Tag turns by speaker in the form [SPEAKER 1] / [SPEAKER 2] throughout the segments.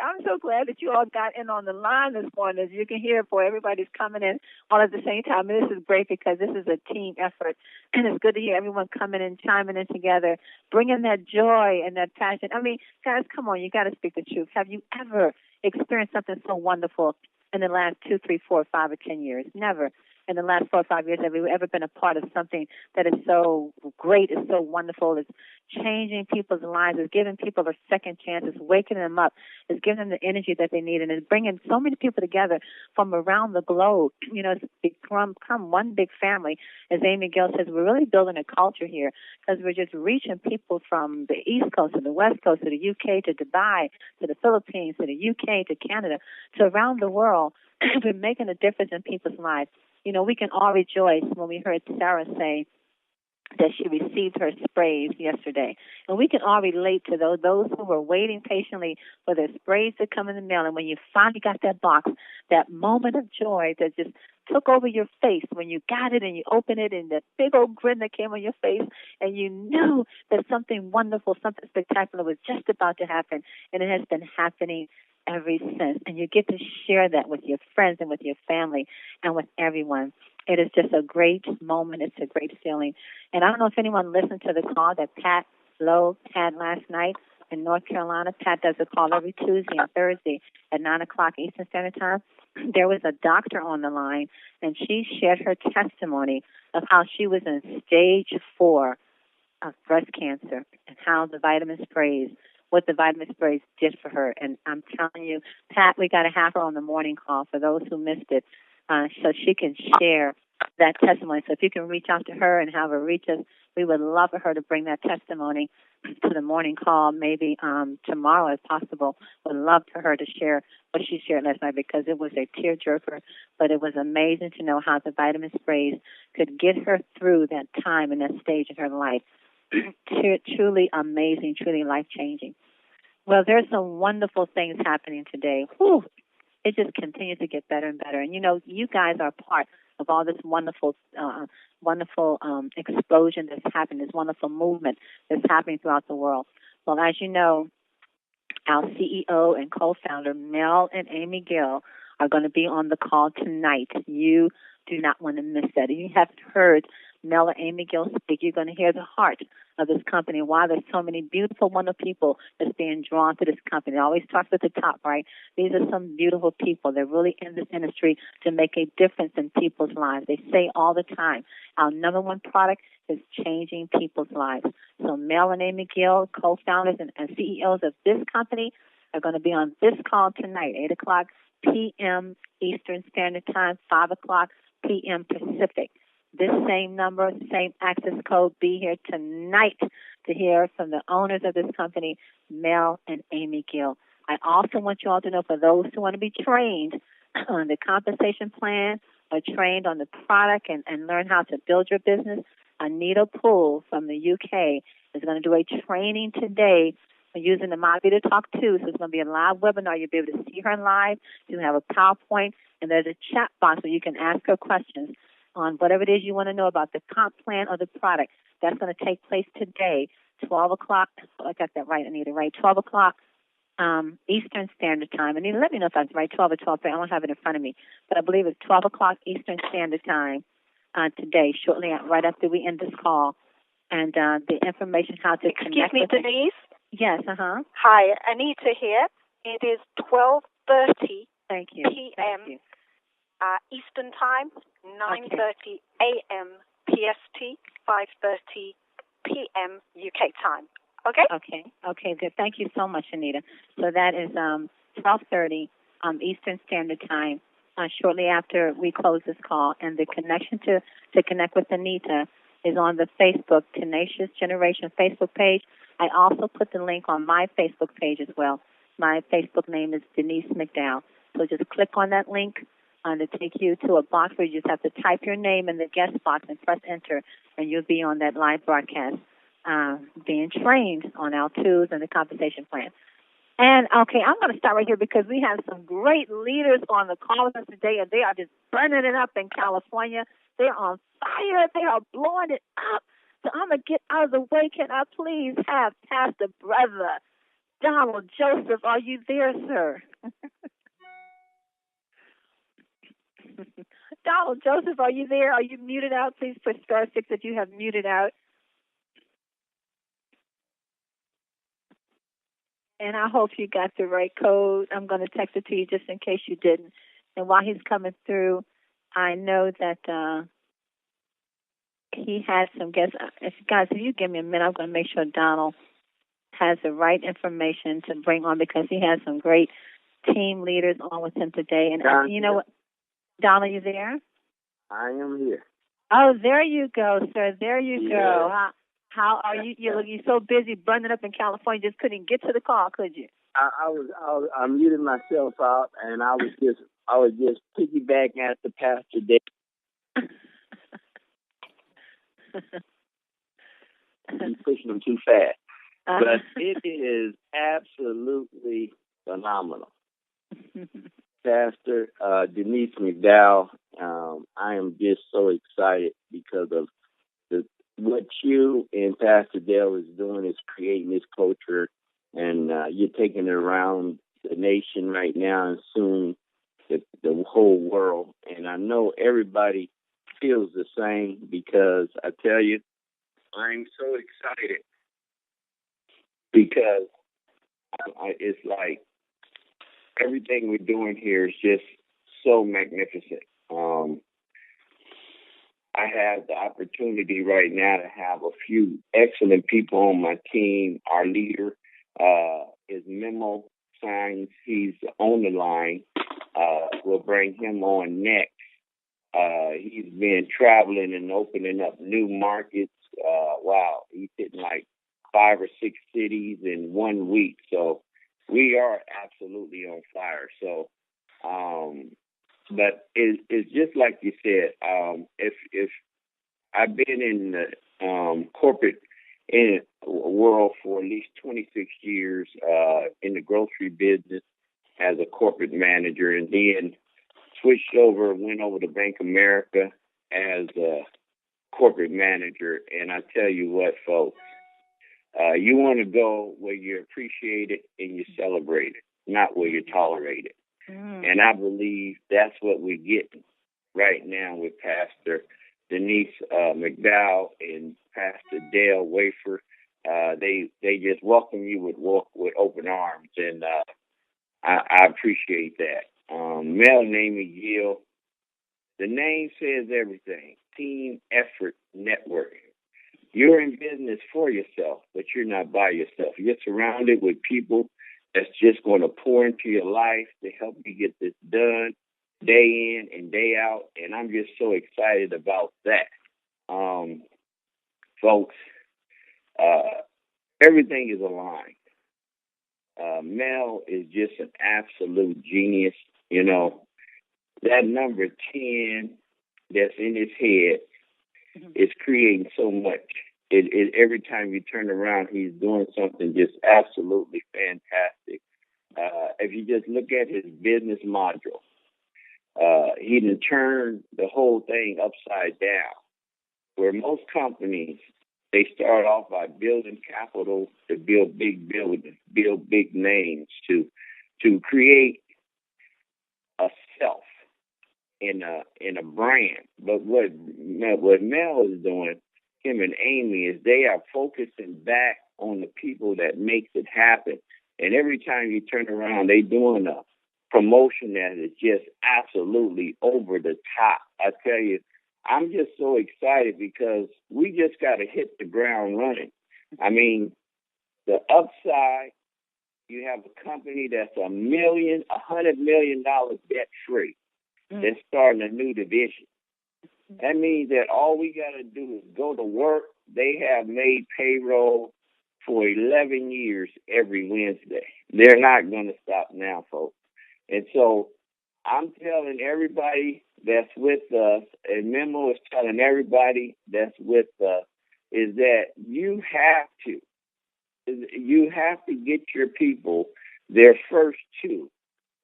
[SPEAKER 1] I'm so glad that you all got in on the line this morning. As you can hear, boy, everybody's coming in all at the same time. And this is great because this is a team effort. And it's good to hear everyone coming in, chiming in together, bringing that joy and that passion. I mean, guys, come on, you got to speak the truth. Have you ever experienced something so wonderful in the last 2, 3, 4, 5, or 10 years? Never. In the last 4 or 5 years, have you ever been a part of something that is so great, is so wonderful, is changing people's lives, is giving people a second chance, is waking them up, is giving them the energy that they need, and is bringing so many people together from around the globe. You know, it's become one big family. As Amy Gill says, we're really building a culture here because we're just reaching people from the East Coast to the West Coast to the UK to Dubai to the Philippines to the UK to Canada to around the world. We're making a difference in people's lives. You know, we can all rejoice when we heard Sarah say that she received her sprays yesterday. And we can all relate to those who were waiting patiently for their sprays to come in the mail. And when you finally got that box, that moment of joy that just took over your face when you got it and you opened it and that big old grin that came on your face and you knew that something wonderful, something spectacular was just about to happen. And it has been happening ever since. And you get to share that with your friends and with your family and with everyone. It is just a great moment. It's a great feeling. And I don't know if anyone listened to the call that Pat Lowe had last night in North Carolina. Pat does a call every Tuesday and Thursday at 9 o'clock Eastern Standard Time. There was a doctor on the line, and she shared her testimony of how she was in stage 4 of breast cancer and how the vitamin sprays, what the vitamin sprays did for her. And I'm telling you, Pat, we got to have her on the morning call for those who missed it, so she can share that testimony. So if you can reach out to her and have her reach us, we would love for her to bring that testimony to the morning call, maybe tomorrow if possible. Would love for her to share what she shared last night because it was a tearjerker, but it was amazing to know how the vitamin sprays could get her through that time and that stage in her life. Truly amazing, truly life-changing. Well, there's some wonderful things happening today. Whew. It just continues to get better and better. And, you know, you guys are part of all this wonderful explosion that's happening, this wonderful movement that's happening throughout the world. Well, as you know, our CEO and co-founder, Mel and Amy Gill, are going to be on the call tonight. You do not want to miss that. If you haven't heard Mel and Amy Gill speak, you're going to hear the heart of this company, why there's so many beautiful, wonderful people that's being drawn to this company. It always starts at the top, right? These are some beautiful people. They're really in this industry to make a difference in people's lives. They say all the time, our number one product is changing people's lives. So Mel and Amy Gill, co-founders and CEOs of this company, are going to be on this call tonight, 8 o'clock p.m. Eastern Standard Time, 5 o'clock p.m. Pacific. This same number, same access code, be here tonight to hear from the owners of this company, Mel and Amy Gill. I also want you all to know, for those who want to be trained on the compensation plan or trained on the product and learn how to build your business, Anita Poole from the UK is going to do a training today using the My Video Talk 2. So it's going to be a live webinar. You'll be able to see her live. You have a PowerPoint, and there's a chat box where you can ask her questions on whatever it is you want to know about the comp plan or the product. That's going to take place today, 12 o'clock. I got that right, Anita, right? 12 o'clock Eastern Standard Time. Anita, let me know if that's right, 12 or 12. I don't have it in front of me. But I believe it's 12 o'clock Eastern Standard Time today, shortly right after we end this call. And the information how to connect with
[SPEAKER 2] Denise?
[SPEAKER 1] Yes,
[SPEAKER 2] Hi, Anita here. It is 12:30
[SPEAKER 1] Thank you.
[SPEAKER 2] p.m.
[SPEAKER 1] Thank you.
[SPEAKER 2] Eastern Time, 9:30 a.m. PST, 5:30 p.m. UK time. Okay?
[SPEAKER 1] Okay, good. Thank you so much, Anita. So that is 12:30 Eastern Standard Time, shortly after we close this call. And the connection to connect with Anita is on the Facebook Tenacious Generation Facebook page. I also put the link on my Facebook page as well. My Facebook name is Denise McDowell. So just click on that link to take you to a box where you just have to type your name in the guest box and press enter, and you'll be on that live broadcast being trained on our tools and the compensation plan. And, okay, I'm going to start right here because we have some great leaders on the call with us today, and they are just burning it up in California. They're on fire. They are blowing it up. So I'm going to get out of the way. Can I please have Pastor Brother Donald Joseph, are you there, sir? Donald Joseph, are you there? Are you muted out? Please push *6 if you have muted out. And I hope you got the right code. I'm going to text it to you just in case you didn't. And while he's coming through, I know that he has some guests. Guys, if you give me a minute, I'm going to make sure Donald has the right information to bring on, because he has some great team leaders on with him today. And you know what? Donald, you there?
[SPEAKER 3] I am here.
[SPEAKER 1] Oh, there you go, sir. There you go. How are you? You're so busy burning up in California, just couldn't get to the call, could you?
[SPEAKER 3] I muted myself out, and I was just piggybacking at the Pastor Dale. He's pushing them too fast. But it is absolutely phenomenal. Pastor Denise McDowell, I am just so excited because of what you and Pastor Dale is doing is creating this culture, and you're taking it around the nation right now and soon the whole world. And I know everybody feels the same, because I tell you, I'm so excited because it's like everything we're doing here is just so magnificent. I have the opportunity right now to have a few excellent people on my team. Our leader is Memo Signs. He's on the line. We'll bring him on next. He's been traveling and opening up new markets. Wow, he's hitting like 5 or 6 cities in 1 week. So we are absolutely on fire. So, but it's just like you said. If I've been in the corporate world for at least 26 years in the grocery business as a corporate manager, and then went over to Bank of America as a corporate manager. And I tell you what, folks, you want to go where you're appreciated and you're celebrated, not where you're tolerated. And I believe that's what we're getting right now with Pastor Denise McDowell and Pastor Dale Wafer. They just welcome you with open arms, and I appreciate that. Mel Namie Gill, the name says everything. Team Effort Network. You're in business for yourself, but you're not by yourself. You're surrounded with people that's just going to pour into your life to help you get this done day in and day out. And I'm just so excited about that. Folks, everything is aligned. Mel is just an absolute genius. You know, that number 10 that's in his head is creating so much. Every time you turn around, he's doing something just absolutely fantastic. If you just look at his business module, he done turned the whole thing upside down. Where most companies, they start off by building capital to build big buildings, build big names, to create a self in a brand. But what Mel is doing, him and Amy, is they are focusing back on the people that makes it happen. And every time you turn around, they doing a promotion that is just absolutely over the top. I tell you, I'm just so excited because we just got to hit the ground running. I mean, the upside, you have a company that's $100 million debt free. They're starting a new division. That means that all we got to do is go to work. They have made payroll for 11 years every Wednesday. They're not going to stop now, folks. And so I'm telling everybody that's with us, and Memo is telling everybody that's with us, is that you have to get your people their first two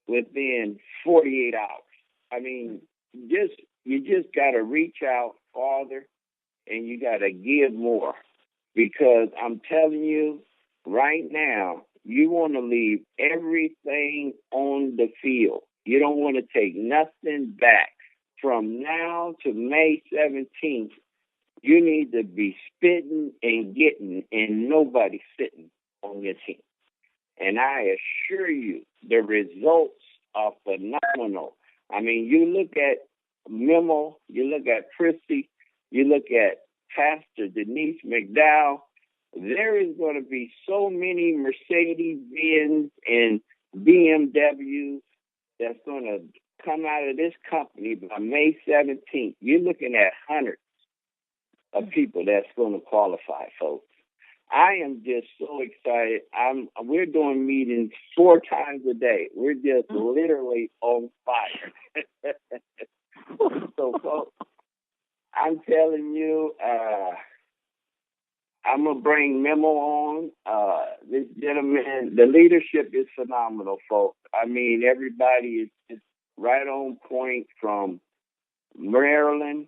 [SPEAKER 3] within 48 hours. I mean, you just got to reach out farther, and you got to give more, because I'm telling you right now, You want to leave everything on the field. You don't want to take nothing back. From now to May 17th, you need to be spitting and getting, and nobody sitting on your team. And I assure you, the results are phenomenal. I mean, you look at Memo, you look at Christy, you look at Pastor Denise McDowell. There is going to be so many Mercedes-Benz and BMWs that's going to come out of this company by May 17th. You're looking at hundreds of people that's going to qualify, folks. I am just so excited. We're doing meetings 4 times a day. We're just literally on fire. So, folks, I'm telling you, I'm going to bring Memo on. This gentleman, the leadership is phenomenal, folks. I mean, everybody is right on point, from Maryland,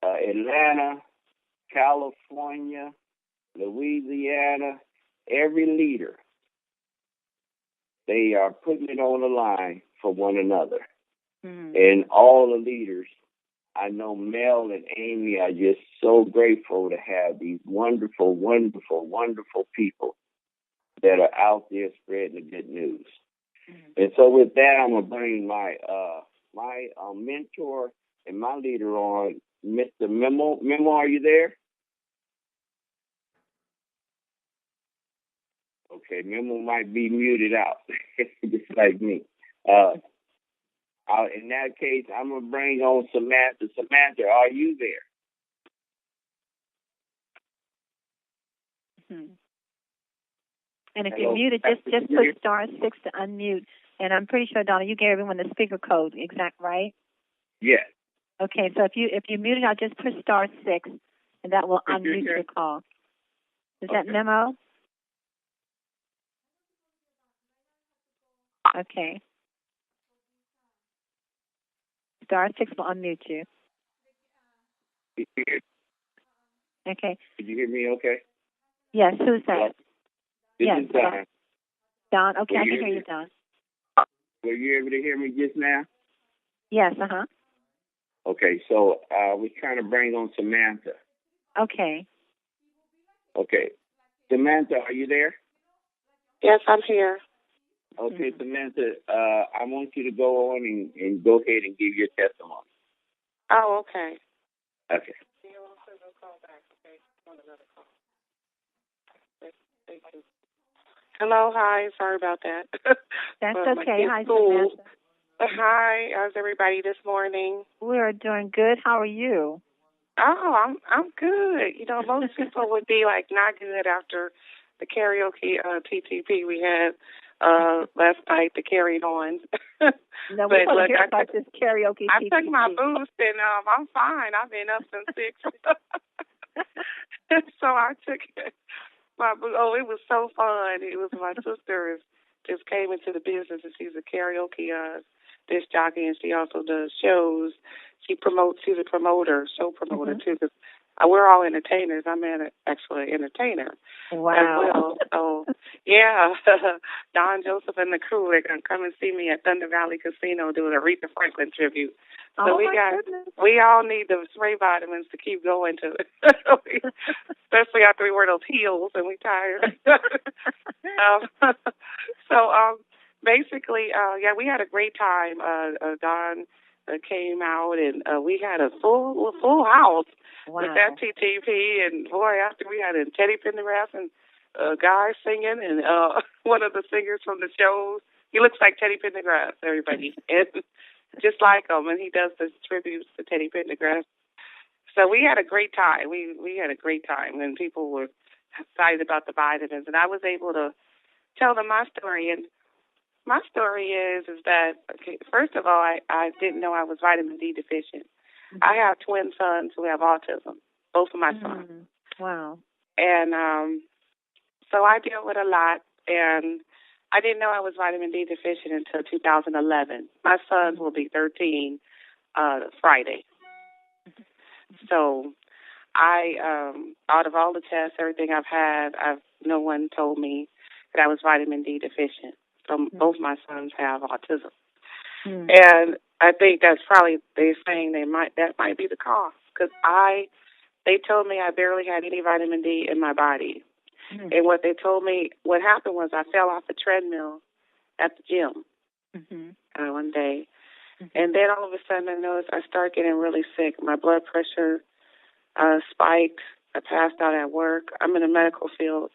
[SPEAKER 3] Atlanta, California, Louisiana. Every leader, they are putting it on the line for one another. Mm-hmm. And all the leaders, I know Mel and Amy are just so grateful to have these wonderful, wonderful, wonderful people that are out there spreading the good news. Mm-hmm. And so with that, I'm going to bring my mentor and my leader on, Mr. Memo. Memo, are you there? Okay, Memo might be muted out, just like me. In that case, I'm going to bring on Samantha. Samantha, are you there?
[SPEAKER 1] Mm-hmm. And if you're muted, just put *6 to unmute. And I'm pretty sure, Donna, you gave everyone the speaker code, exact, right?
[SPEAKER 3] Yes.
[SPEAKER 1] Okay, so if you're muted, I'll just push *6, and that will unmute your call. Is that Memo? Okay. *6 will unmute you. Okay.
[SPEAKER 3] Did you hear me okay?
[SPEAKER 1] Yes, who's that?
[SPEAKER 3] This is Don.
[SPEAKER 1] Don, okay, I can hear you, Don.
[SPEAKER 3] Were you able to hear me just now?
[SPEAKER 1] Yes, uh-huh.
[SPEAKER 3] Okay, so we're trying to bring on Samantha.
[SPEAKER 1] Okay.
[SPEAKER 3] Okay. Samantha, are you there?
[SPEAKER 4] Yes, I'm here.
[SPEAKER 3] Okay, Samantha, I want you to go on and go ahead and give your testimony.
[SPEAKER 4] Oh, okay.
[SPEAKER 3] Okay.
[SPEAKER 4] Hello, hi. Sorry about that.
[SPEAKER 1] That's okay. Hi, Samantha.
[SPEAKER 4] Hi, how's everybody this morning?
[SPEAKER 1] We're doing good. How are you?
[SPEAKER 4] Oh, I'm good. You know, most people would be like not good after the karaoke TTP we had last night, the carried on.
[SPEAKER 1] No, we're going to hear about this karaoke
[SPEAKER 4] I
[SPEAKER 1] TTP.
[SPEAKER 4] took my boost and I'm fine. I've been up since 6. So I took my boost. Oh, it was so fun. It was my sister just came into the business, and she's a karaoke disc jockey, and she also does shows. She's a promoter, show promoter too, because we're all entertainers. I'm actually an entertainer.
[SPEAKER 1] Wow.
[SPEAKER 4] As well. So, yeah, Don Joseph and the crew, they're going to come and see me at Thunder Valley Casino doing a Aretha Franklin tribute. So we all need those spray vitamins to keep going to it, especially after we wear those heels and we tired. Basically, we had a great time. Don came out and we had a full house.
[SPEAKER 1] Wow.
[SPEAKER 4] With that TTP, and boy, after we had a Teddy Pendergrass and a guy singing, and one of the singers from the shows, he looks like Teddy Pendergrass, everybody, and just like him, and he does the tributes to Teddy Pendergrass. So we had a great time. We had a great time, and people were excited about the vitamins, and I was able to tell them my story. And my story is that, okay, first of all, I didn't know I was vitamin D deficient. I have twin sons who have autism, both of my sons.
[SPEAKER 1] Wow.
[SPEAKER 4] And so I deal with a lot, and I didn't know I was vitamin D deficient until 2011. My sons will be 13 Friday. So I, out of all the tests, everything I've had, no one told me that I was vitamin D deficient. So both my sons have autism. And I think that's probably, they're saying that might be the cause, because they told me I barely had any vitamin D in my body. And what they told me, what happened was I fell off the treadmill at the gym one day. And then all of a sudden I noticed I started getting really sick. My blood pressure spiked. I passed out at work. I'm in the medical field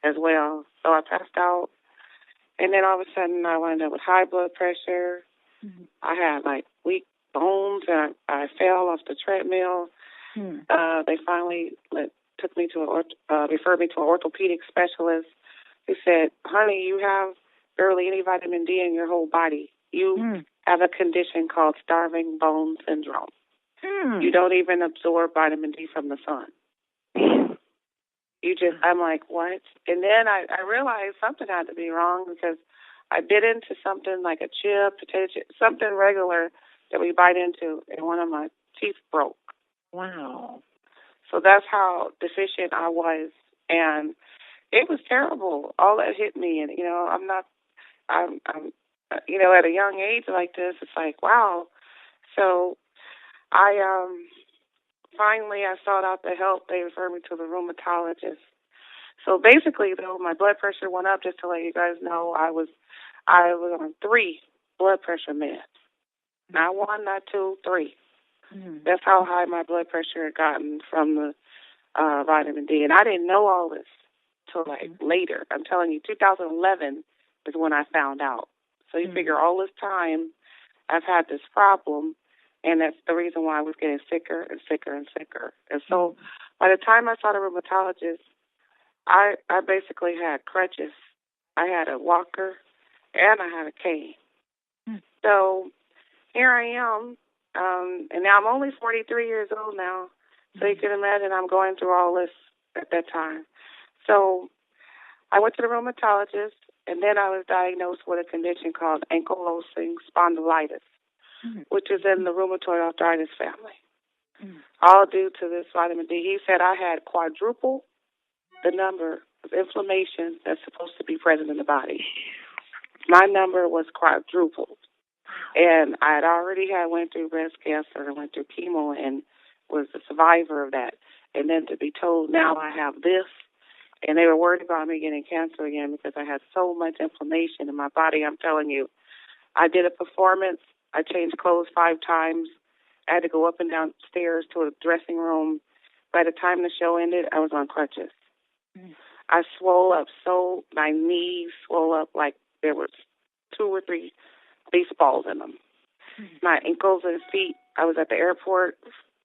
[SPEAKER 4] as well. So I passed out. And then all of a sudden I wound up with high blood pressure. I had like weak bones, and I fell off the treadmill. They finally referred me to an orthopedic specialist who said, honey, you have barely any vitamin D in your whole body. You have a condition called starving bone syndrome. You don't even absorb vitamin D from the sun. I'm like, what? And then I realized something had to be wrong, because I bit into something like a chip, potato chip, something regular that we bite into, and one of my teeth broke.
[SPEAKER 1] Wow.
[SPEAKER 4] So that's how deficient I was, and it was terrible. All that hit me, and I'm at a young age like this, it's like, wow. So I finally sought out the help. They referred me to the rheumatologist. So basically, though, my blood pressure went up. Just to let you guys know, I was on 3 blood pressure meds. Not 1, not 2, 3. That's how high my blood pressure had gotten from the vitamin D. And I didn't know all this till later. I'm telling you, 2011 is when I found out. So you figure all this time I've had this problem, and that's the reason why I was getting sicker and sicker and sicker. And so by the time I saw the rheumatologist, I basically had crutches. I had a walker, and I had a cane. So here I am, and now I'm only 43 years old now. So you can imagine I'm going through all this at that time. So I went to the rheumatologist, and then I was diagnosed with a condition called ankylosing spondylitis, which is in the rheumatoid arthritis family, all due to this vitamin D. He said I had quadruple the number of inflammation that's supposed to be present in the body. My number was quadrupled. And I had already went through breast cancer and went through chemo and was a survivor of that. And then to be told now I have this, and they were worried about me getting cancer again because I had so much inflammation in my body. I'm telling you, I did a performance. I changed clothes 5 times. I had to go up and down stairs to a dressing room. By the time the show ended, I was on crutches. I swole up my knees swole up like there was 2 or 3 baseballs in them. My ankles and feet, I was at the airport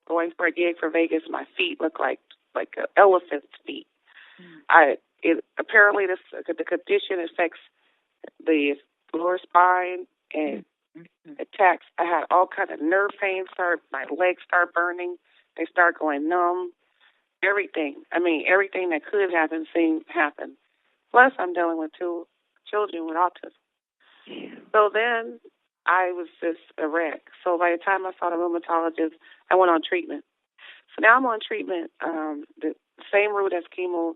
[SPEAKER 4] going for a gig for Vegas. My feet looked like an elephant's feet. Apparently the condition affects the lower spine and attacks. I had all kind of nerve pain. My legs start burning. They start going numb. Everything. I mean, everything that could happen happened. Plus, I'm dealing with 2 children with autism. So then I was just a wreck. So by the time I saw the rheumatologist, I went on treatment. So now I'm on treatment, the same route as chemo.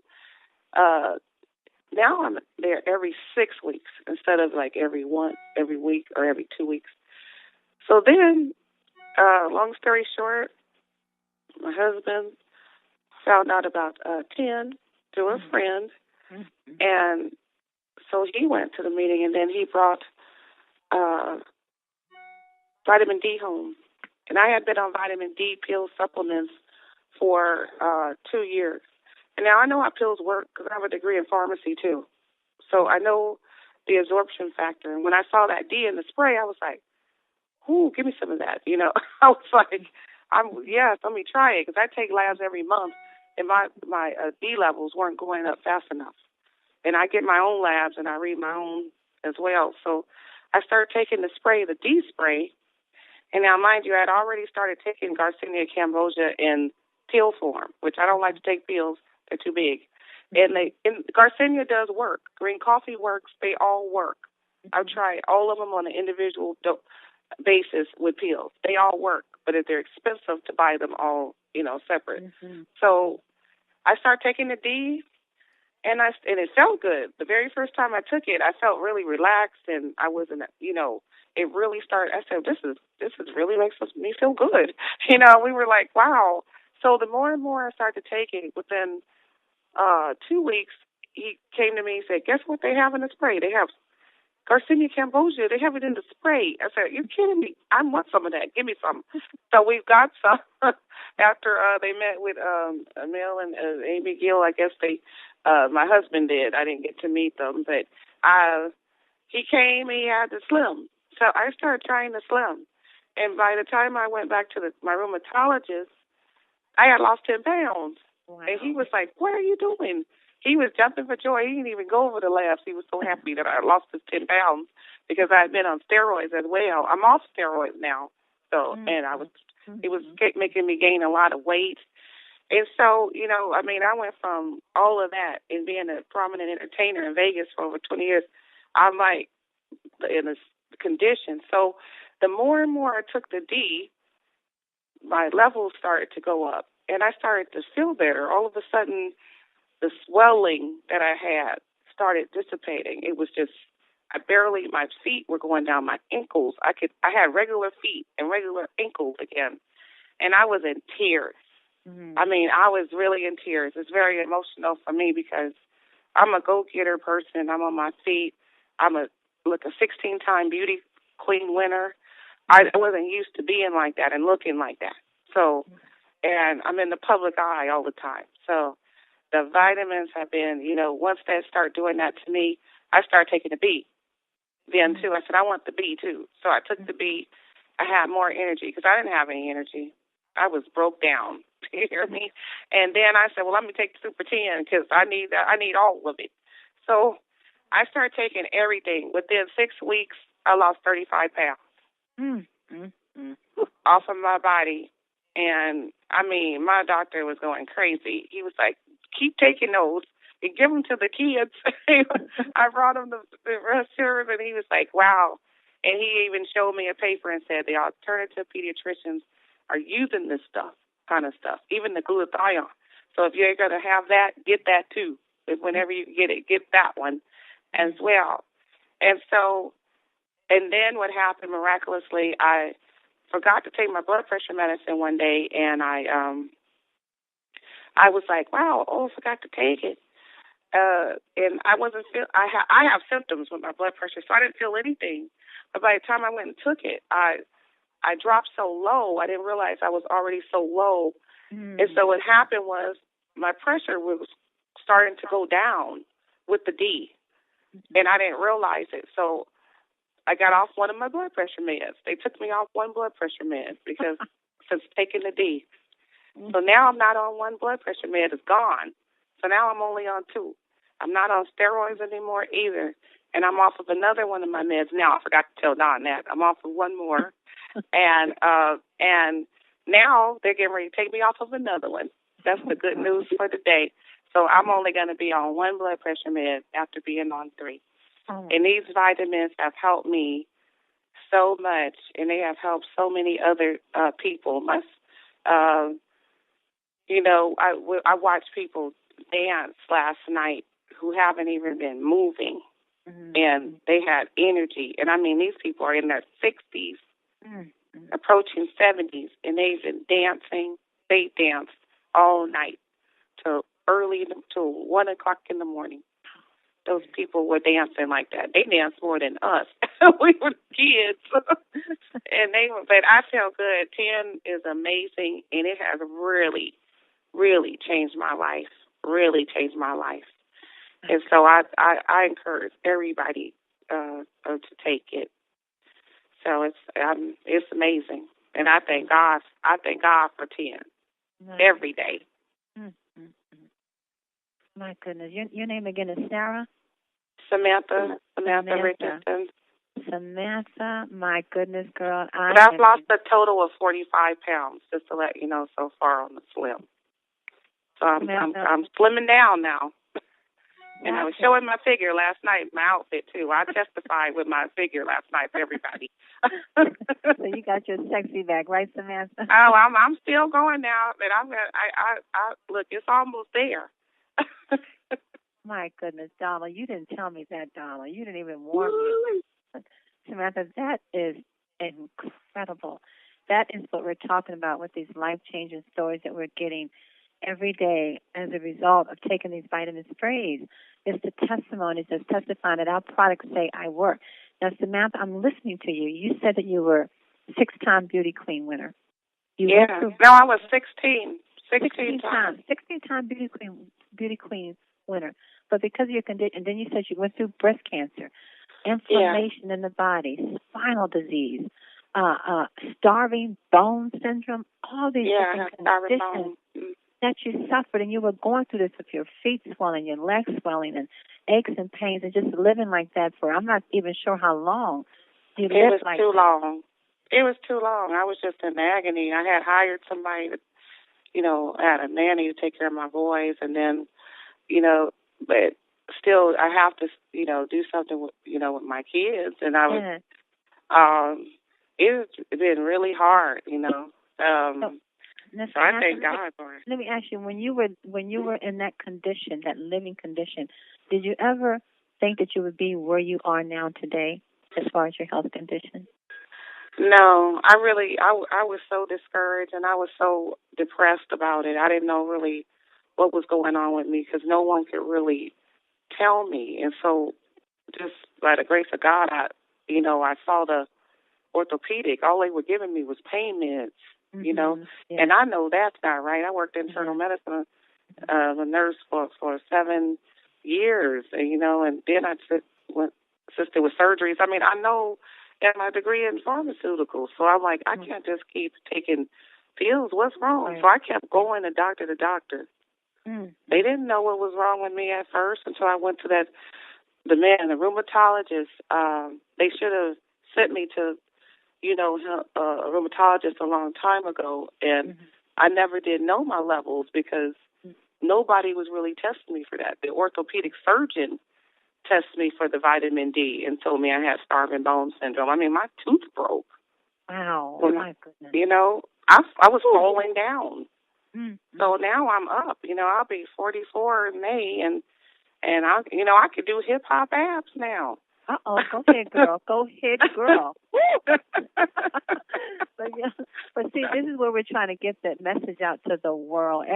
[SPEAKER 4] Now I'm there every 6 weeks instead of like every week or every 2 weeks. So then, long story short, my husband found out about 10 through a friend, and so he went to the meeting, and then he brought vitamin D home. And I had been on vitamin D pill supplements for 2 years. And now I know how pills work because I have a degree in pharmacy, too. So I know the absorption factor. And when I saw that D in the spray, I was like, ooh, give me some of that. I was like, let me try it, because I take labs every month, and my D levels weren't going up fast enough. And I get my own labs, and I read my own as well. So I started taking the D spray, and now, mind you, I had already started taking Garcinia cambogia in pill form, which I don't like to take pills. They're too big. And Garcinia does work. Green coffee works. They all work. I've tried all of them on an individual basis with pills. They all work, but they're expensive to buy them all, separate. So I started taking the D, and it felt good. The very first time I took it, I felt really relaxed, and I wasn't, it really started. I said, this is really makes me feel good. We were like, wow. So the more and more I started taking, within 2 weeks, he came to me and said, guess what they have in the spray? They have Garcinia cambogia. They have it in the spray. I said, you kidding me? I want some of that. Give me some. So we've got some. After they met with Mel and Amy Gill, I guess my husband did. I didn't get to meet them, but he came and he had the Slim. So I started trying the Slim. And by the time I went back to my rheumatologist, I had lost 10 pounds. Wow. And he was like, what are you doing? He was jumping for joy. He didn't even go over the labs. He was so happy that I lost his 10 pounds because I had been on steroids as well. I'm off steroids now. So, and it was making me gain a lot of weight. And so, I went from all of that and being a prominent entertainer in Vegas for over 20 years. I'm like in a condition. So the more and more I took the D, my levels started to go up and I started to feel better. All of a sudden, the swelling that I had started dissipating. It was just, my feet were going down my ankles. I had regular feet and regular ankles again. And I was in tears. Mm-hmm. I was really in tears. It's very emotional for me because I'm a go-getter person. I'm on my feet. I'm a 16-time beauty queen winner. I wasn't used to being like that and looking like that. So, and I'm in the public eye all the time. So the vitamins have been, once they start doing that to me, I start taking the B. Then, too, I said, I want the B, too. So I took the B. I had more energy because I didn't have any energy. I was broke down. You hear me? And then I said, well, let me take the Super 10 because I need all of it. So I started taking everything. Within 6 weeks, I lost 35 pounds off of my body. And, my doctor was going crazy. He was like, keep taking those and give them to the kids. I brought him the restaurant, and he was like, wow. And he even showed me a paper and said the alternative pediatricians are using this kind of stuff, even the glutathione. So if you're going to have that, get that too. Whenever you get it, get that one as well. And so, and then what happened miraculously, I forgot to take my blood pressure medicine one day, and I was like, wow, I forgot to take it. And I wasn't I have symptoms with my blood pressure, so I didn't feel anything. But by the time I went and took it, I dropped so low, I didn't realize I was already so low. And so what happened was my pressure was starting to go down with the D, and I didn't realize it. So I got off one of my blood pressure meds. They took me off one blood pressure med because since taking the D. So now I'm not on one blood pressure med. It's gone. So now I'm only on 2. I'm not on steroids anymore either. And I'm off of another one of my meds now. I forgot to tell Don that. I'm off of one more. And now they're getting ready to take me off of another one. That's the good news for today. So I'm only going to be on one blood pressure med after being on 3. And these vitamins have helped me so much, and they have helped so many other people. I watched people dance last night who haven't even been moving, and they had energy. And these people are in their 60s, approaching 70s, and they've been dancing. They danced all night till 1 o'clock in the morning. Those people were dancing like that. They danced more than us. We were kids. But I feel good. 10 is amazing, and it has really, really changed my life. Really changed my life. And so I encourage everybody to take it. So it's amazing. And I thank God. I thank God for 10 every day.
[SPEAKER 1] My goodness. Your name again is Sarah?
[SPEAKER 4] Samantha Richardson.
[SPEAKER 1] Samantha, my goodness, girl.
[SPEAKER 4] I've lost a total of 45 pounds, just to let you know, so far on the slim. So I'm slimming down now. And I was showing my figure last night, my outfit too. I testified with my figure last night for everybody.
[SPEAKER 1] So you got your sexy back, right, Samantha?
[SPEAKER 4] Oh, I'm still going now, but I look, it's almost there.
[SPEAKER 1] My goodness, Donna, you didn't tell me that, Donna. You didn't even warn me. Samantha, that is incredible. That is what we're talking about with these life-changing stories that we're getting every day as a result of taking these vitamin sprays. It's the testimonies that's testifying that our products say I work. Now, Samantha, I'm listening to you. You said that you were 6-time beauty queen winner.
[SPEAKER 4] No, I was 16. 16
[SPEAKER 1] times. 16-time beauty queen winner. But because of your condition, and then you said you went through breast cancer, inflammation in the body, spinal disease, starving bone syndrome, all these different conditions that you suffered, and you were going through this with your feet swelling, your legs swelling, and aches and pains, and just living like that for, I'm not even sure how long you lived like that.
[SPEAKER 4] It was too long. It was too long. I was just in agony. I had hired somebody to, I had a nanny to take care of my boys, and then, but still I have to, do something with, with my kids, and I was, it's been really hard, so I thank God for it.
[SPEAKER 1] Let me ask you, when you were in that condition, that living condition, did you ever think that you would be where you are now today as far as your health condition?
[SPEAKER 4] No, I was so discouraged, and I was so depressed about it. I didn't know really what was going on with me because no one could really tell me. And so just by the grace of God, I saw the orthopedic. All they were giving me was pain meds, and I know that's not right. I worked in internal medicine, a nurse for 7 years, and then I assisted with surgeries. I mean, I know, and my degree in pharmaceuticals, so I'm like, I can't just keep taking pills. What's wrong? Right. So I kept going to doctor to doctor. They didn't know what was wrong with me at first until I went to the rheumatologist. They should have sent me to, a rheumatologist a long time ago, and I never did know my levels because nobody was really testing me for that. The orthopedic surgeon tested me for the vitamin D and told me I had starving bone syndrome. I mean, my tooth broke.
[SPEAKER 1] Wow, my goodness.
[SPEAKER 4] I was falling down. So now I'm up. I'll be 44 in May, and I could do hip hop abs now.
[SPEAKER 1] Go ahead, girl. Go ahead, girl. But see, this is where we're trying to get that message out to the world.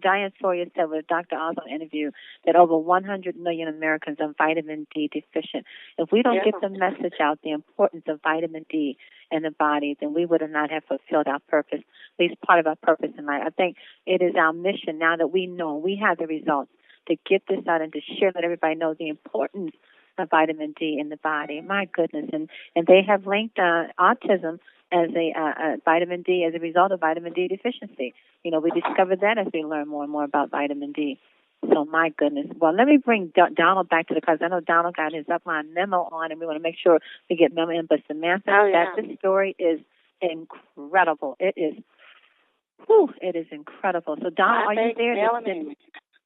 [SPEAKER 1] Diane Sawyer said with Dr. Oswald interview that over 100 million Americans are vitamin D deficient. If we don't get the message out, the importance of vitamin D in the body, then we would not have fulfilled our purpose, at least part of our purpose in life. I think it is our mission now that we know we have the results to get this out and to share, let everybody know the importance of vitamin D in the body. My goodness. And they have linked autism as a vitamin D as a result of vitamin D deficiency. We discovered that as we learn more and more about vitamin D. So my goodness. Well, let me bring Donald back to the class. I know Donald got his upline memo on, and we want to make sure we get memo in. But Samantha, this story is incredible. It is incredible. So Donald, are you there?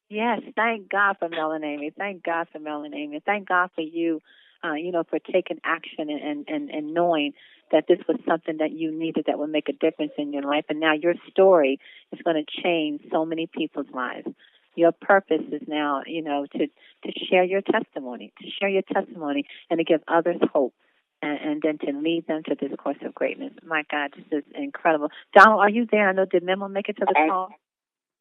[SPEAKER 1] Yes, thank God for Melaname. Thank God for Melaname. Thank God for you, for taking action and knowing that this was something that you needed that would make a difference in your life. And now your story is going to change so many people's lives. Your purpose is now, to share your testimony, and to give others hope, and then to lead them to this course of greatness. My God, this is incredible. Donald, are you there? I know, did Memo make it to the call?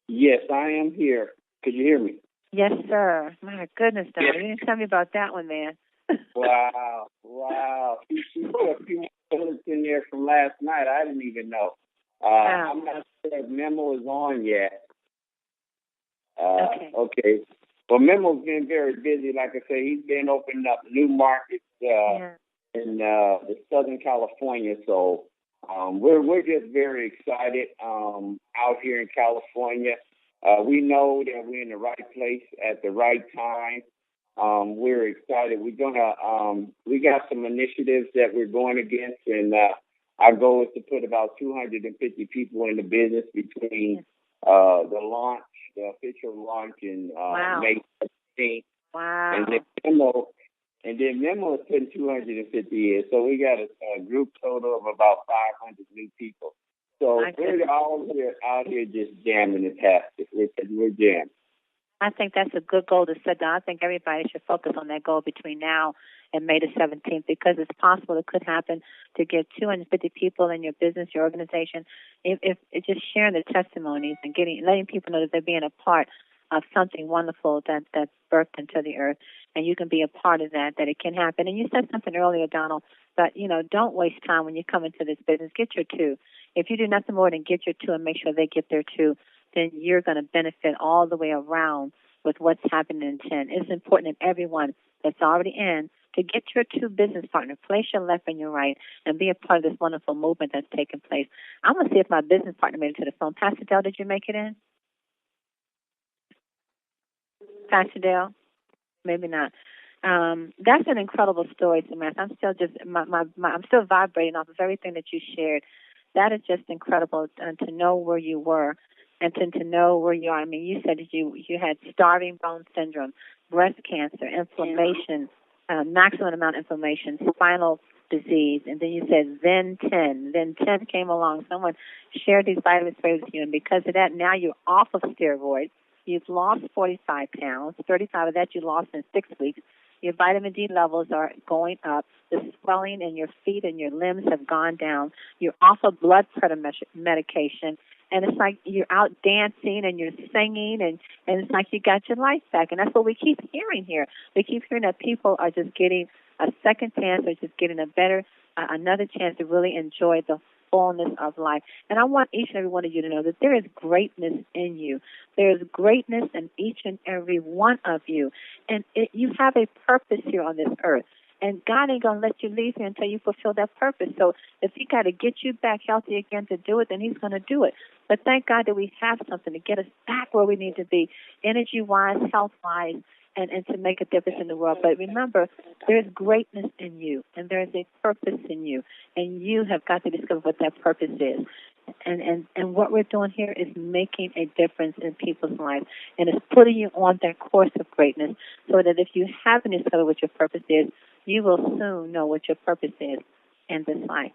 [SPEAKER 3] Yes, I am here. Could you hear me?
[SPEAKER 1] Yes, sir. My goodness, Donald. You didn't tell me about that one, man.
[SPEAKER 3] Wow. She put a few bullets in there from last night. I didn't even know. I'm not sure if Memo is on yet. Okay. Well, Memo's been very busy. Like I say, he's been opening up new markets in the Southern California. So we're just very excited out here in California. We know that we're in the right place at the right time. We're excited. We're we got some initiatives that we're going against, and our goal is to put about 250 people in the business between the official launch in May 15th.
[SPEAKER 1] Wow.
[SPEAKER 3] And then Memo is putting 250 in. So we got a group total of about 500 new people. So we're all out here just jamming and tastic. We're jamming.
[SPEAKER 1] I think that's a good goal to set down. I think everybody should focus on that goal between now and May the 17th, because it's possible it could happen to get 250 people in your business, your organization. If just sharing the testimonies and letting people know that they're being a part of something wonderful that's birthed into the earth, and you can be a part of that it can happen. And you said something earlier, Donald, but, don't waste time when you come into this business. Get your two. If you do nothing more than get your two and make sure they get their two, then you're going to benefit all the way around with what's happening in 10. It's important that everyone that's already in to get your two business partners, place your left and your right, and be a part of this wonderful movement that's taking place. I'm going to see if my business partner made it to the phone. Pastor Dell, did you make it in? Pastor Dell? Maybe not. That's an incredible story, Samantha. I'm still I'm still vibrating off of everything that you shared. That is just incredible, to know where you were and to know where you are. I mean, you said that you had starving bone syndrome, breast cancer, inflammation, maximum amount of inflammation, spinal disease, and then you said then 10. Then 10 came along. Someone shared these vitamin sprays with you, and because of that, now you're off of steroids. You've lost 45 pounds. 35 of that you lost in 6 weeks. Your vitamin D levels are going up. The swelling in your feet and your limbs have gone down. You're off of blood pressure medication. And it's like you're out dancing and you're singing, and it's like you got your life back. And that's what we keep hearing here. We keep hearing that people are just getting a second chance, or just getting another chance to really enjoy the fullness of life. And I want each and every one of you to know that there is greatness in you. There is greatness in each and every one of you. And you have a purpose here on this earth. And God ain't going to let you leave here until you fulfill that purpose. So if He got to get you back healthy again to do it, then He's going to do it. But thank God that we have something to get us back where we need to be, energy-wise, health-wise, and to make a difference in the world. But remember, there's greatness in you, and there's a purpose in you, and you have got to discover what that purpose is. And what we're doing here is making a difference in people's lives, and it's putting you on that course of greatness, so that if you haven't discovered what your purpose is, you will soon know what your purpose is in this life.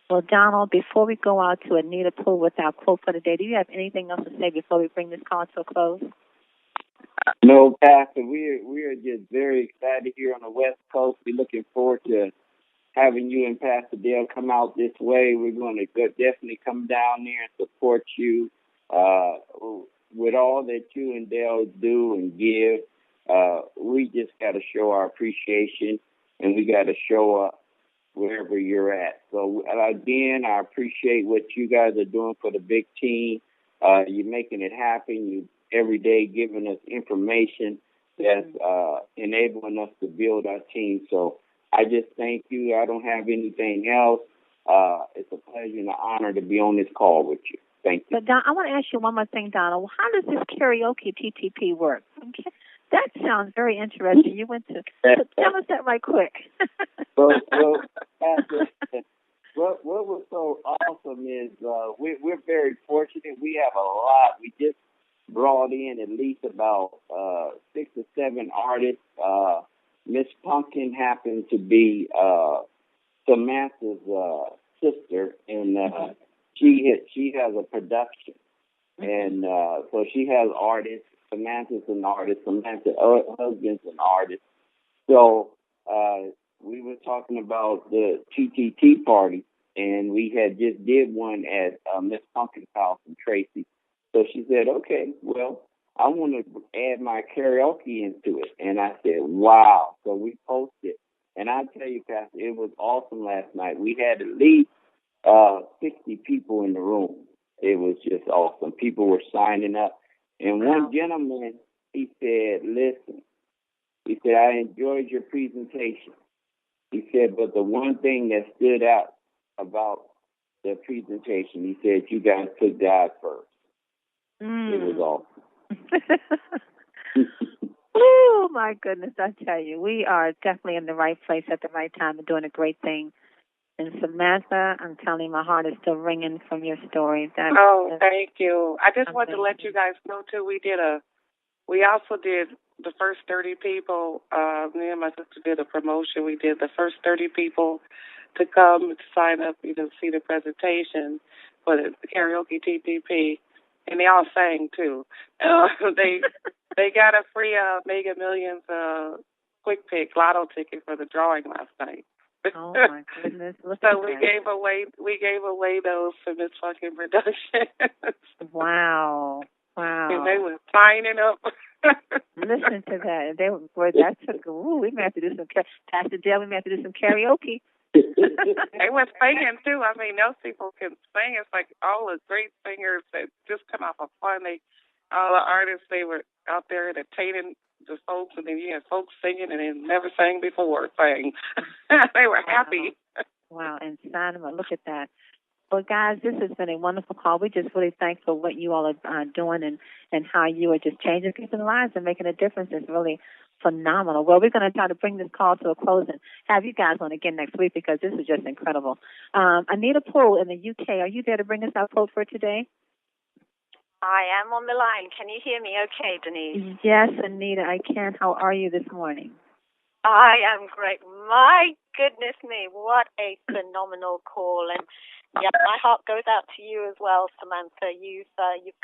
[SPEAKER 1] Well, Donald, before we go out to Anita Poole with our quote for the day, do you have anything else to say before we bring this call to a close?
[SPEAKER 3] No, Pastor, we are just very excited here on the West Coast. We're looking forward to having you and Pastor Dale come out this way. We're going to definitely come down there and support you with all that you and Dale do and give. We just got to show our appreciation, and we got to show up wherever you're at. So, again, I appreciate what you guys are doing for the big team. You're making it happen. You every day giving us information that's enabling us to build our team. So I just thank you. I don't have anything else. It's a pleasure and an honor to be on this call with you. Thank you.
[SPEAKER 1] But Don, I want to ask you one more thing, Donald. How does this karaoke TTP work? Okay. That sounds very interesting. You went to tell us that right quick.
[SPEAKER 3] Well, what was so awesome is we're very fortunate. We have a lot. We just brought in at least about 6 or 7 artists. Miss Pumpkin happened to be Samantha's sister, and she has a production, and so she has artists. Samantha's an artist. Samantha's husband's an artist. So we were talking about the TTT party, and we had just did one at Miss Pumpkin's house in Tracy. So she said, okay, well, I want to add my karaoke into it. And I said, wow. So we posted. And I tell you, Pastor, it was awesome last night. We had at least 60 people in the room. It was just awesome. People were signing up. And one gentleman, he said, listen, he said, I enjoyed your presentation. He said, but the one thing that stood out about the presentation, he said, you guys put God first. It was awesome.
[SPEAKER 1] Oh, my goodness, I tell you, we are definitely in the right place at the right time and doing a great thing. And Samantha, I'm telling you, my heart is still ringing from your story.
[SPEAKER 4] Thank you. I just wanted to let you guys know, too, we also did the first 30 people. Me and my sister did a promotion. We did the first 30 people to come to sign up, see the presentation for the karaoke TPP. And they all sang, too. They got a free Mega Millions quick pick lotto ticket for the drawing last night.
[SPEAKER 1] Oh my goodness!
[SPEAKER 4] So we gave away those for Miss Fucking Productions.
[SPEAKER 1] Wow!
[SPEAKER 4] And they were signing up.
[SPEAKER 1] Listen to that. That took. Ooh, we may have to do some. Pastor Dale, we may have to do some karaoke.
[SPEAKER 4] They were singing too. I mean, those people can sing. It's like all the great singers that just come off of fun. All the artists, they were out there entertaining the folks, and then you had folks singing and they never sang before sang. They were happy.
[SPEAKER 1] Wow, and San Ramon, look at that. Well, guys, this has been a wonderful call. We're just really thankful for what you all are doing and how you are just changing people's lives and making a difference. It's really phenomenal. Well, we're going to try to bring this call to a close and have you guys on again next week because this is just incredible. Anita Poole in the UK, are you there to bring us our quote for today?
[SPEAKER 2] I am on the line. Can you hear me okay, Denise?
[SPEAKER 1] Yes, Anita, I can. How are you this morning?
[SPEAKER 2] I am great. My goodness me, what a phenomenal call. And yeah, my heart goes out to you as well, Samantha. You've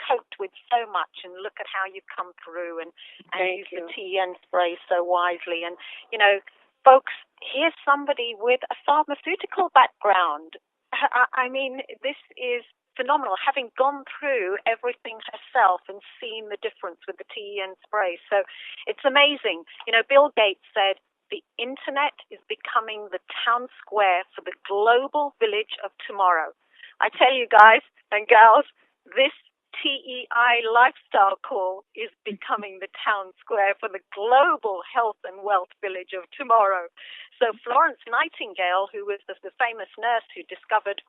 [SPEAKER 2] coped with so much, and look at how you've come through and used the TN spray so wisely. And, you know, folks, here's somebody with a pharmaceutical background. I mean, this is phenomenal, having gone through everything herself and seen the difference with the TN spray. So it's amazing. You know, Bill Gates said, the internet is becoming the town square for the global village of tomorrow. I tell you guys and gals, this TEI lifestyle call is becoming the town square for the global health and wealth village of tomorrow. So Florence Nightingale, who was the famous nurse who discovered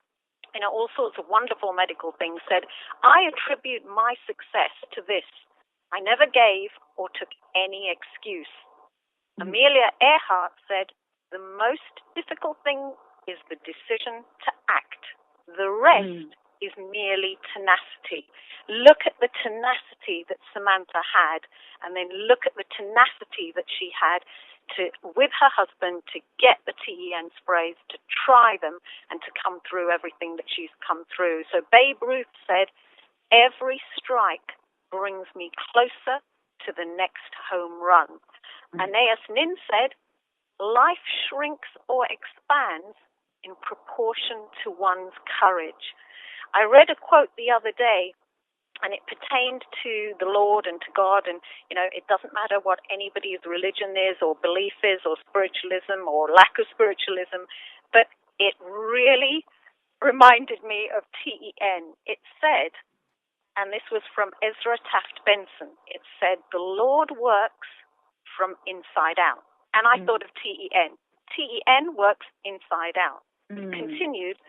[SPEAKER 2] all sorts of wonderful medical things, said, I attribute my success to this. I never gave or took any excuse. Amelia Earhart said, the most difficult thing is the decision to act. The rest is merely tenacity. Look at the tenacity that Samantha had, and then look at the tenacity that she had with her husband to get the TEN sprays, to try them, and to come through everything that she's come through. So Babe Ruth said, every strike brings me closer to the next home run. Anais Nin said, life shrinks or expands in proportion to one's courage. I read a quote the other day, and it pertained to the Lord and to God, and, you know, it doesn't matter what anybody's religion is or belief is or spiritualism or lack of spiritualism, but it really reminded me of TEN. It said, and this was from Ezra Taft Benson, it said, the Lord works from inside out. And I thought of TEN. TEN works inside out. Continued,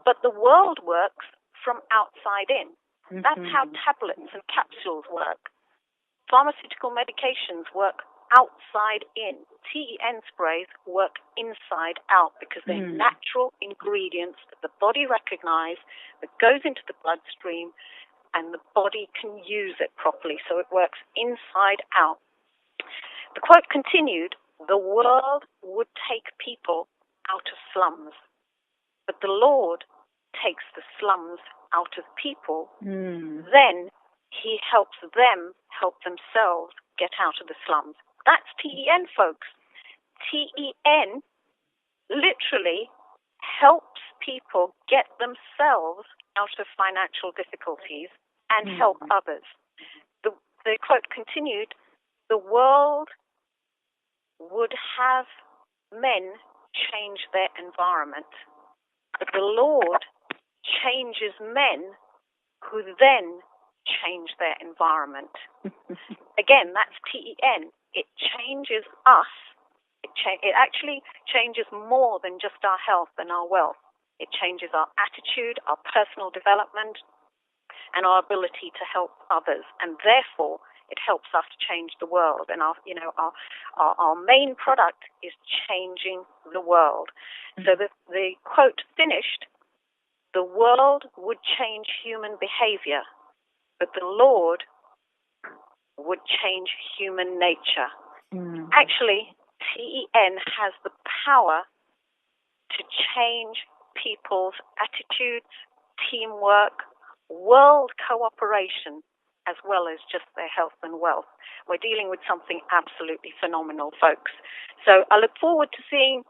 [SPEAKER 2] but the world works from outside in. That's how tablets and capsules work. Pharmaceutical medications work outside in. TEN sprays work inside out because they're natural ingredients that the body recognizes, that goes into the bloodstream, and the body can use it properly. So it works inside out. The quote continued, the world would take people out of slums, but the Lord takes the slums out of people. Then he helps them help themselves get out of the slums. That's TEN, folks. TEN literally helps people get themselves out of financial difficulties and help others. The quote continued, the world would have men change their environment, but the Lord changes men who then change their environment. Again, that's TEN. It changes us. It actually changes more than just our health and our wealth. It changes our attitude, our personal development, and our ability to help others. And therefore, it helps us to change the world. And our main product is changing the world. So the quote finished, the world would change human behavior, but the Lord would change human nature. Actually, TEN has the power to change people's attitudes, teamwork, world cooperation, as well as just their health and wealth. We're dealing with something absolutely phenomenal, folks. So I look forward to seeing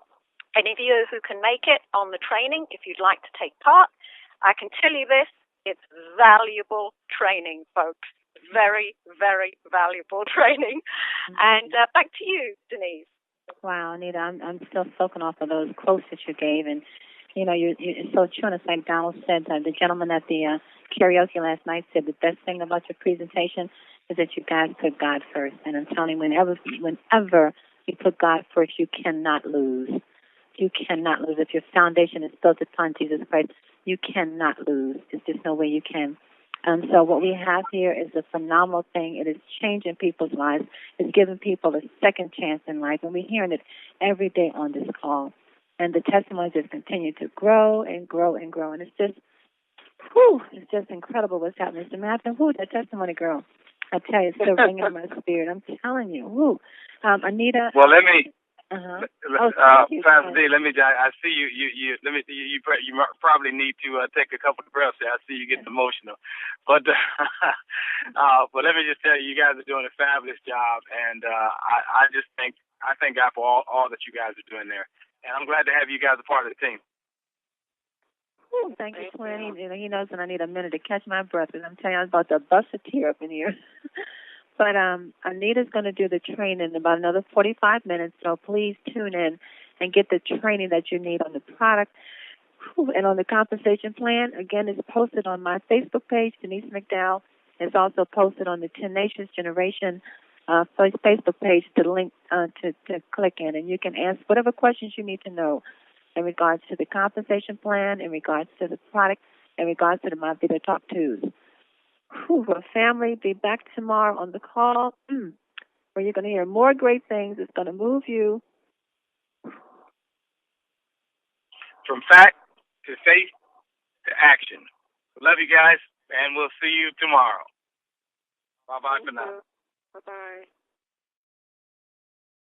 [SPEAKER 2] any of you who can make it on the training. If you'd like to take part, I can tell you this, it's valuable training, folks. Very, very valuable training. And back to you, Denise.
[SPEAKER 1] Wow, Anita, I'm still soaking off of those quotes that you gave, and it's so true. And it's like Donald said, the gentleman at the karaoke last night said the best thing about your presentation is that you guys put God first. And I'm telling you, whenever you put God first, you cannot lose. You cannot lose. If your foundation is built upon Jesus Christ, you cannot lose. There's just no way you can. So what we have here is a phenomenal thing. It is changing people's lives. It's giving people a second chance in life. And we're hearing it every day on this call. And the testimonies just continue to grow and grow and grow. And it's just incredible what's happening. It's Samantha, that testimony, girl. I tell you, it's still ringing in my spirit. I'm telling you. Anita.
[SPEAKER 5] Well, let me.
[SPEAKER 1] Pastor
[SPEAKER 5] D, let me. I see you. Let me. You probably need to take a couple of breaths there. I see you getting emotional, but but let me just tell you, you guys are doing a fabulous job, and I thank God for all that you guys are doing there, and I'm glad to have you guys a part of the team.
[SPEAKER 1] Thank you, Twin. He knows when I need a minute to catch my breath, and I'm telling you, I was about to bust a tear up in here. But Anita's going to do the training in about another 45 minutes, so please tune in and get the training that you need on the product and on the compensation plan. Again, it's posted on my Facebook page, Denise McDowell. It's also posted on the Tenacious Generation Facebook page, the link to click in, and you can ask whatever questions you need to know in regards to the compensation plan, in regards to the product, in regards to the My Video Talk 2s. Family, be back tomorrow on the call where you're going to hear more great things. It's going to move you
[SPEAKER 5] from fact to faith to action. Love you guys, and we'll see you tomorrow. Bye-bye for now.
[SPEAKER 4] Bye-bye.